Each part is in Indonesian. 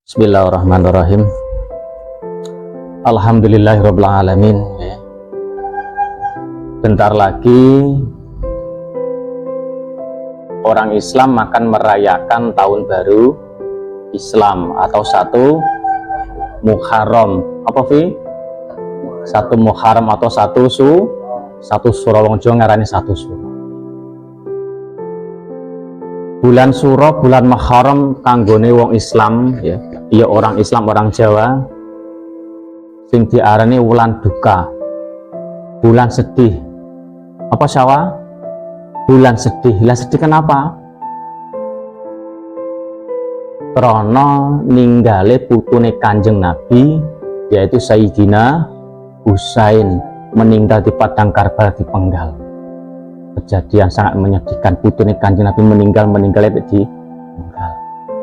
Bismillahirrahmanirrahim. Alhamdulillahirabbil alamin. Bentar lagi orang Islam akan merayakan tahun baru Islam atau satu Muharram. Apa Fi? Satu Muharram atau satu Suro, wong Jawa ngarani satu Suro. Bulan Suro, bulan Muharram kanggone wong Islam ya. Iya orang Islam, orang Jawa sing diarani wulan duka, bulan sedih. Apa Syawa? Bulan sedih. Lah sedih kenapa? Krana ninggale putune Kanjeng Nabi yaitu Sayyidina Husain meninggal di padang Karbala dipenggal. Kejadian sangat menyedihkan, putune Kanjeng Nabi meninggal di penggal.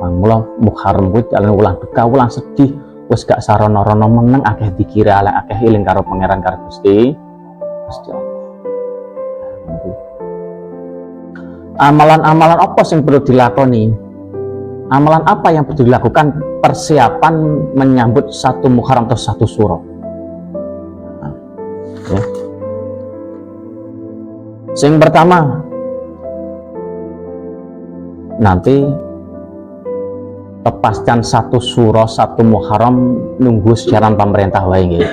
Mula Muharram kuwi jalan wulan duka, wulan sedih, wis gak sarana-rana meneng, akeh dikira akeh eling karo pangeran karo Gusti Allah. Amalan-amalan apa sing perlu dilakoni? Amalan apa yang perlu dilakukan persiapan menyambut satu Muharram atau satu Suro? Ya. Sing pertama, nanti kepastian satu Suro, satu Muharram nunggu siaran pemerintah wae nggih.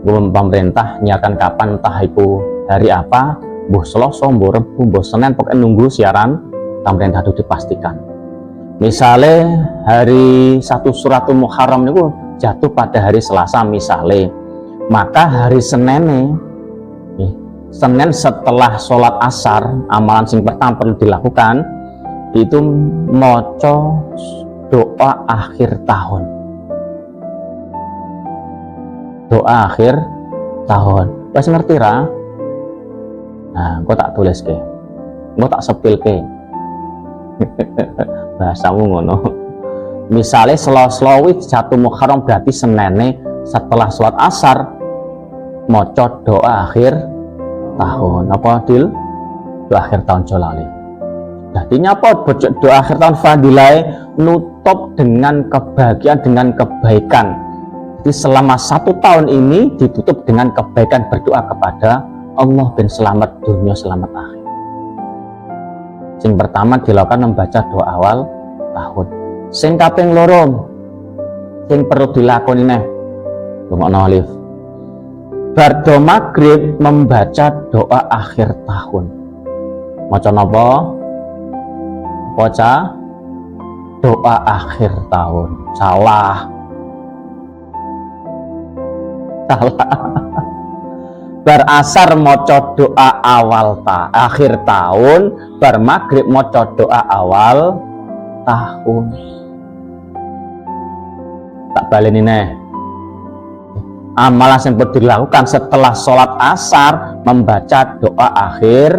Pemerintah nyiarkan kapan, entah itu hari apa, mbuh Selasa, mbuh Rebu, mbuh Senin, pokoknya nunggu siaran pemerintah itu dipastikan. Misalnya hari satu Suro Muharram itu jatuh pada hari Selasa misalnya, maka hari Senin setelah sholat asar, amalan sing pertama perlu dilakukan itu maca doa akhir tahun. Doa akhir tahun. Wes ngerti ra? Nah, engko tak tulis ke. Engko tak sepil ke. Bahasamu ngono. Misalnya selawi satu Muharram berarti Senene setelah sholat asar maca doa akhir tahun. Apa Dil? Doa akhir tahun Jolali. Jadinya apa? Doa akhir tahun fadilai nutup dengan kebahagiaan, dengan kebaikan. Jadi selama satu tahun ini ditutup dengan kebaikan, berdoa kepada Allah ben selamat dunia, selamat akhir. Sing pertama dilakukan membaca doa awal tahun. Sing kaping loro sing perlu dilakoni neh rungokno alif. Bar do maghrib membaca doa akhir tahun. Maca napa? Baca doa akhir tahun. Salah. Bar asar maca doa awal akhir tahun, bar maghrib maca doa awal tahun. Tak baleni neh. Amalan yang perlu dilakukan setelah sholat asar membaca doa akhir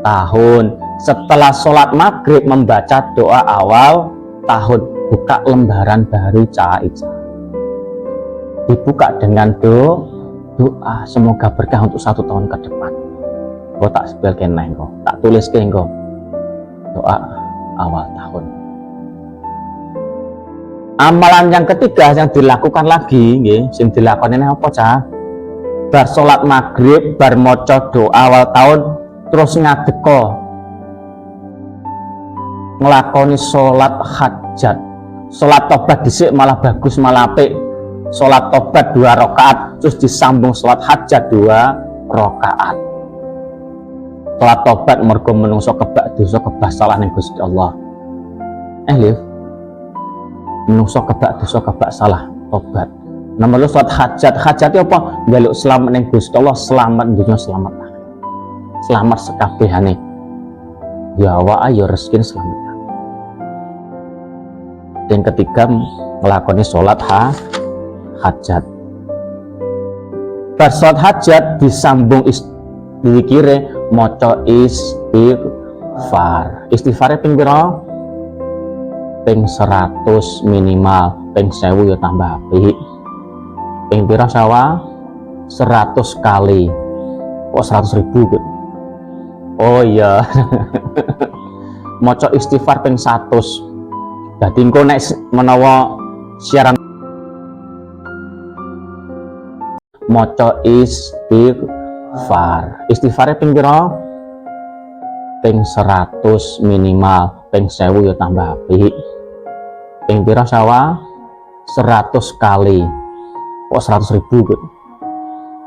tahun. Setelah sholat maghrib membaca doa awal tahun. Buka lembaran baru Ica. Dibuka dengan doa semoga berkah untuk satu tahun ke depan. Kau tak sepil keneh kau, tak tulis kau doa awal tahun. Amalan yang ketiga yang dilakukan lagi, yang dilakukan ini apa cah? Bar sholat maghrib, bar maca doa awal tahun, terus ngadeko ngelakoni sholat hajat, sholat tobat dhisik malah bagus, malah apik. Sholat tobat 2 rakaat terus disambung sholat hajat 2 rakaat. Sholat tobat mergo menungso kebak dosa kebah salah ning Gusti Allah. Liv menungso kebak dosa kebak salah tobat. Nomor sholat hajat apa? Njaluk selamat ning Gusti Allah, selamat dunya selamat akhir. Selamat sekabehane. Ya wa ayo rezeki selamat. Yang ketiga ngelakoni sholat hajat. Bar sholat hajat disambung dikire maca istighfar. Istighfare ping pira? Ping 100 minimal, ping 1000 ya tambah apik. Ping pira Sawa? 100 kali. Kok 100.000 gitu? Oh iya. Maca istighfar ping 100. Dadi engko nek menawa siaran maca istighfar. Istighfare ping pira? Ping 100 minimal, ping 1000 ya tambah apik. Ping pira sawa? 100 kali. Kok 100.000 gitu?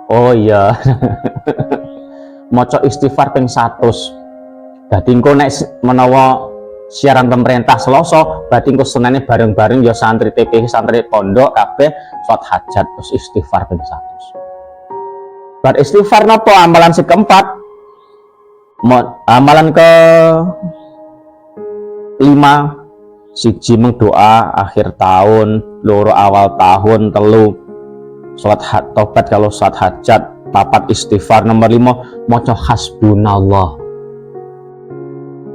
Oh iya. Maca istighfar ping 100. Dadi engko nek menawa siaran pemerintah Selasa, berarti engko Senene bareng-bareng ya santri TPI, santri pondok kabeh salat hajat terus istighfar ping 100. Bar istighfar napa amalan sing keempat? Amalan ke 5, siji doa akhir tahun, loro awal tahun, telu salat tobat kalau salat hajat, 4 istighfar, nomor 5 maca hasbunallah.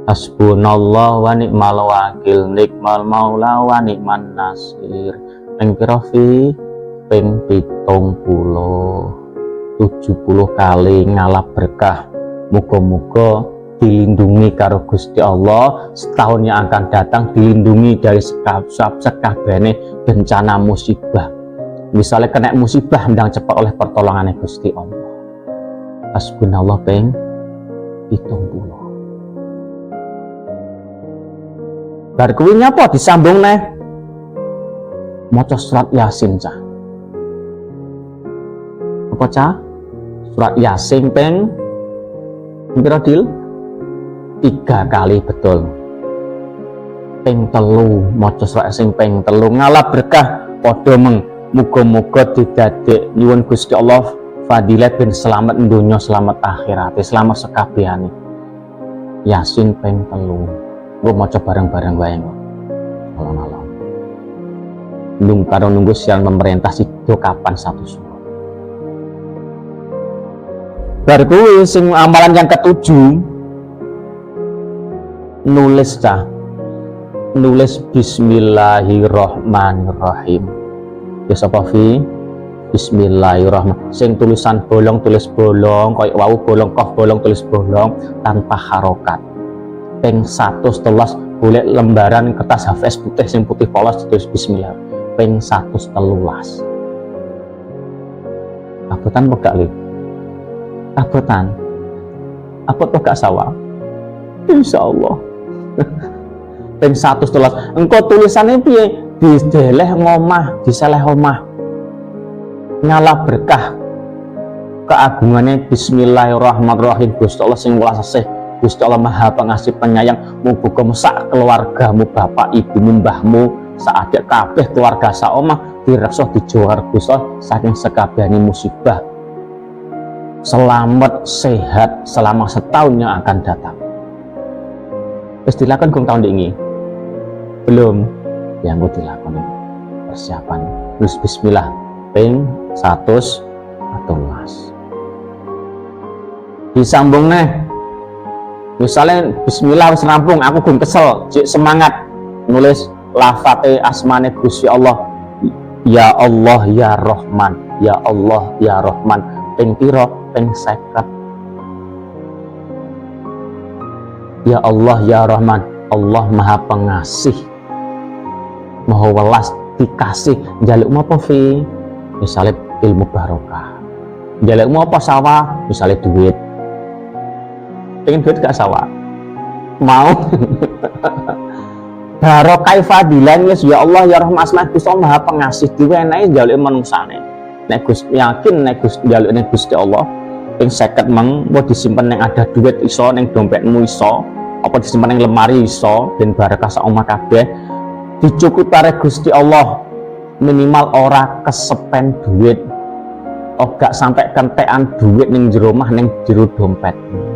Hasbunallah wa ni'mal wakil, nikmal maula wa ni'man nasir. Ping pira fi? Ping 70 kali ngalap berkah. Muga-muga dilindungi karo Gusti Allah setahun yang akan datang, dilindungi dari sekabehane bencana musibah. Misalnya kena musibah ndang cepat oleh pertolongan Gusti Allah. Hasbunallah ping 70. Bar kuwi nyapa disambung neh maca surat Yasin cah. Apa cah? Surat Yasin ping pira dil? 3 kali betul. Ping 3 maca surat Yasin ping 3 ngalap berkah padha meng muga-muga didadek nyuwun Gusti Allah fadilat ben selamat donya selamat akhirat selamat sekabehane. Yasin ping 3 gue maca bareng-bareng wae kok. Malam-malam. Nunggu siaran pemerintah sido kapan satu surat. Bar kuwi sing amalan yang ke-7 nulis cah. Nulis bismillahirrahmanirrahim. Ya sapa fi? Bismillahirrahmanirrahim. Sing tulisan bolong tulis bolong, koyo wau bolong kof bolong tulis bolong tanpa harokat. Ping 113 boleh lembaran kertas HVS putih sing putih polos ditulis bismillah. Ping 113. Abotan apa gak li? Abotan. Apa tuh gak sawah? Insyaallah. Ping 113. Engko tulisannya piye? Dideleh ngomah, diseleh omah. Ngalah berkah. Keagungannya bismillahirrahmanirrahim. Gusti Allah sing welas asih. Gusti Allah Maha Pengasih Penyayang, muga-muga sak keluargamu, bapak ibumu, mbahmu, saadek kabeh keluarga saomah direksa dijawar Gusti Allah saking sekabehane musibah. Selamat sehat selama setahun yang akan datang. Wis dilakon gong tahun ini? Belum. Yang gue dilakoni persiapan. Terus bismillah ping 113. Disambung neh. Misalnya bismillah wis rampung, aku gun kesel, cik semangat nulis lafate asmane Gusti Allah. Ya Allah ya Rahman, ya Allah ya Rahman. Ping pira? Ping 50. Ya Allah ya Rahman, Allah Maha Pengasih, Maha welas dikasih. Njalukmu apa fi? Misalnya ilmu barokah. Njalukmu apa sawah? Misalnya duit. Pengen duit gak sawah? Mau? Barokah fadilan ya Allah ya Rahman asma Gusti Allah Maha Pengasih diwenehi njaluk manungsane. Nek Gus yakin nek Gus njalukne Gusti Allah ping 50 meng mau disimpen yang ada duit iso, ning dompetmu iso, apa disimpen yang lemari iso, ben barokah sak omah kabeh. Dicukup karo Gusti Allah minimal ora kesepen duit. Oh gak sampai kentekan duit ning jero omah ning jero dompetmu.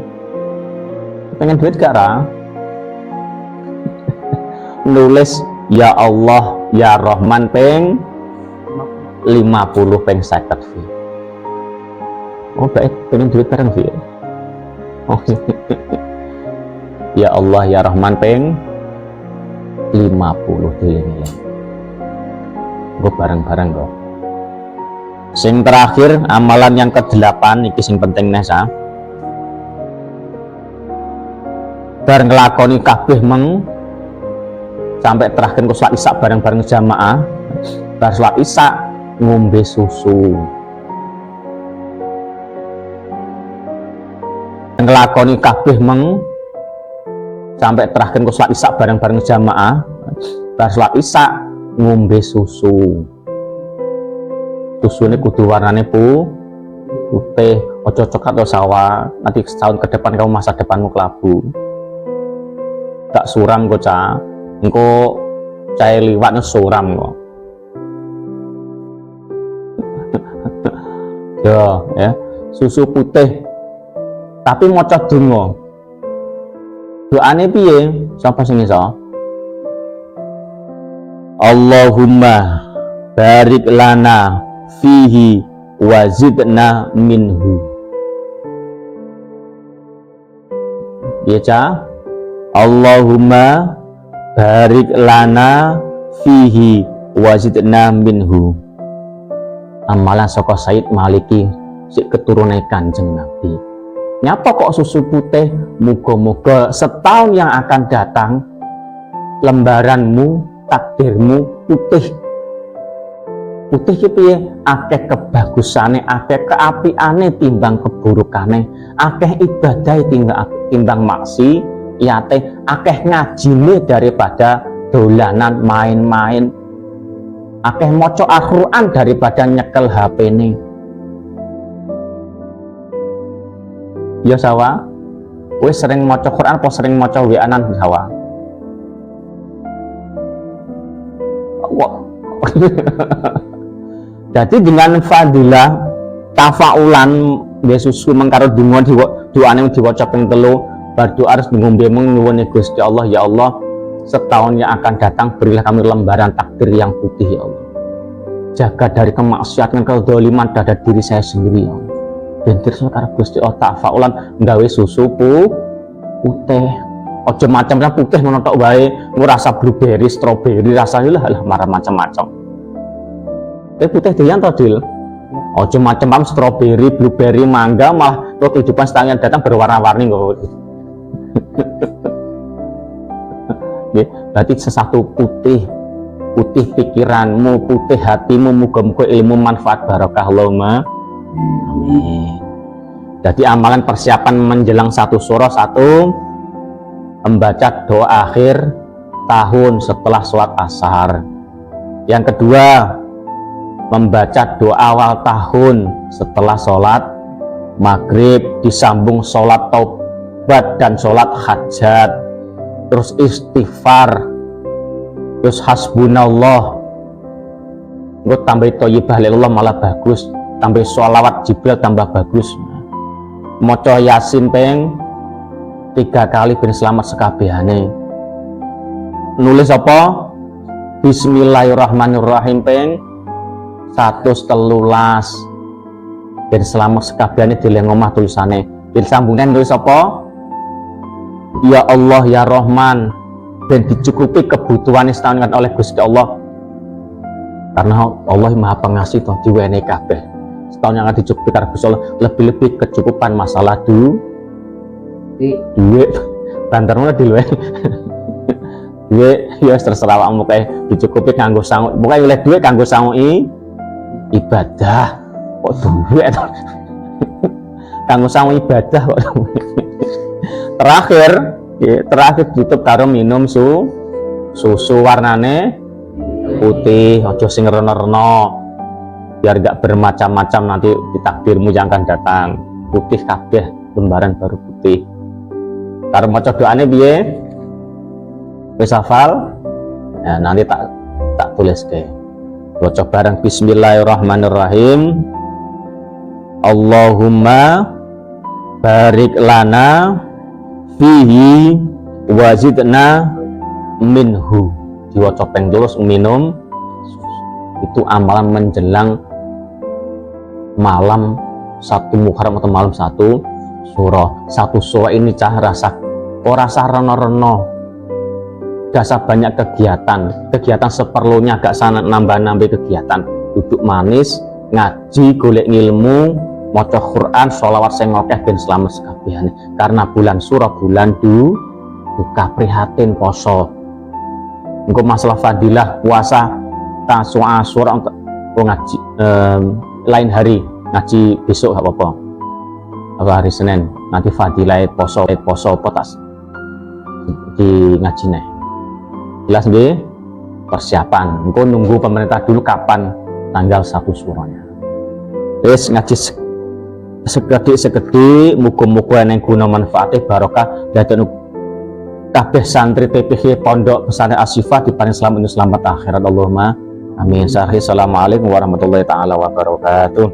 Pengen duit gak ra? Nulis ya Allah ya Rahman ping 50 ping 50 fi. Oh baik pengen duit bareng fi. Oh ya Allah ya Rahman ping 50 dieling-eling. Gue bareng-bareng kok. Sing terakhir amalan yang ke-8 iki sing penting nesa. Bareng ngelakoni kabeh meng sampai terakhir ku salat isya bareng-bareng jamaah bar salat isya ngombe susu. Ngelakoni kabeh sampai terakhir ke salat isya bareng-bareng jamaah, bar salat isya ngombe susu. Susune kudu warnane putih, ojo coklat atau sawah. Nanti setahun ke depan kamu masa depanmu kelabu. Gak suram kok cah, engko cah liwat suram kok. Yo, ya, susu putih. Tapi maca donga. Doane piye? Sapa sing iso? Allahumma barik lana fihi wa zidna minhu. Ya cah, Allahumma barik lana fihi wa zidna minhu. Amalan saka Said Maliki sik keturunan Kanjeng Nabi. Nyapa kok susu putih? Muga-muga setahun yang akan datang lembaranmu, takdirmu putih. Putih ki piye? Akeh kebagusane, akeh keapiane timbang keburukane, akeh ibadah timbang maksiate, akeh ngajine daripada dolanan main-main, akeh maca Al-Qur'an daripada nyekel HP-ne. Ya sawa, kowe sering maca Quran apa sering maca WA-an sawa? Jadi dengan fadilah tafaulan Yesus mengkaro donga doane diwaca ping 3, berdoa harus ngombe nyuwun Gusti Allah, ya Allah, setahun yang akan datang berilah kami lembaran takdir yang putih ya Allah. Jaga dari kemaksiatan, kezaliman terhadap diri saya sendiri ya Allah. Bentir karo Gusti Allah tafaulan nggawe susu putih. Aja macam-macam putih ngono tok wae, rasa blueberry, strawberry, rasane lah marah macam-macam. Putih dian to, Dil. Aja macam-macam strawberry, blueberry, mangga, malah kehidupan setahun yang datang berwarna-warni kok. Berarti sesuatu putih pikiranmu, putih hatimu, muga-muga ilmu manfaat barokah Allahumma amin. Jadi amalan persiapan menjelang satu surah membaca doa akhir tahun setelah sholat asar. Yang kedua, membaca doa awal tahun setelah sholat maghrib, disambung sholat taubat dan sholat hajat, terus istighfar, terus hasbunallah, gue tambah thayyibah lillah malah bagus, tambah sholawat Jibril tambah bagus, maca Yasin ping 3 kali ben selamat sekabehane, nulis apa? Bismillahirrahmanirrahim ping 113 ben selamat sekabehane dileng omah tulisane, disambungkan tulis apa? Ya Allah ya Rahman, dan dicukupi kebutuhan setahun oleh Gusti Allah, karena Allah Maha Pengasih toh diwenehi kabeh. Setahun yang akan dicukupi karena Gusti Allah, lebih-lebih kecukupan masalah duit bantermu di luar duit ya terserah awakmu kae dicukupi kanggo sangu, pokoke oleh duit kanggo sangu ibadah kok duit kanggo sangu ibadah kok. Terakhir tutup karo minum susu warnane putih, ojo sing rena-rena biar gak bermacam-macam nanti di takdirmu yang akan datang. Putih kabeh, lembaran baru putih. Karo maca doane piye? Wis hafal? Nah, nanti tak tuliske. Baca bareng bismillahirrahmanirrahim. Allahumma barik lana fihi wazidna minhu. Diwaca ping 3 minum itu amalan menjelang malam 1 Muharram atau malam 1 surah. 1 surah ini cah rasa reno-reno, gak usah banyak kegiatan seperlunya, gak sana nambah-nambah kegiatan, duduk manis, ngaji, golek ilmu, maca Quran, sholawat sing akeh ben selamat sekabehane. Karena bulan surah bulan duka prihatin poso. Engko masalah fadilah puasa tasuk Asyura untuk ngaji lain hari, ngaji besok gak apa-apa. Apa hari Senin nanti fadilah poso apa tas di ngaji nih. Jelas nggih? Persiapan. Engko nunggu pemerintah dulu kapan tanggal 1 Syuranya. Wis ngaji sekedhik muga-muga eneng guna manfaate barokah dadekno kabeh santri TPH Pondok Pesantren Asy-Syifa diparing selamat akhirat Allahumma amin. Assalamualaikum warahmatullahi taala wabarakatuh.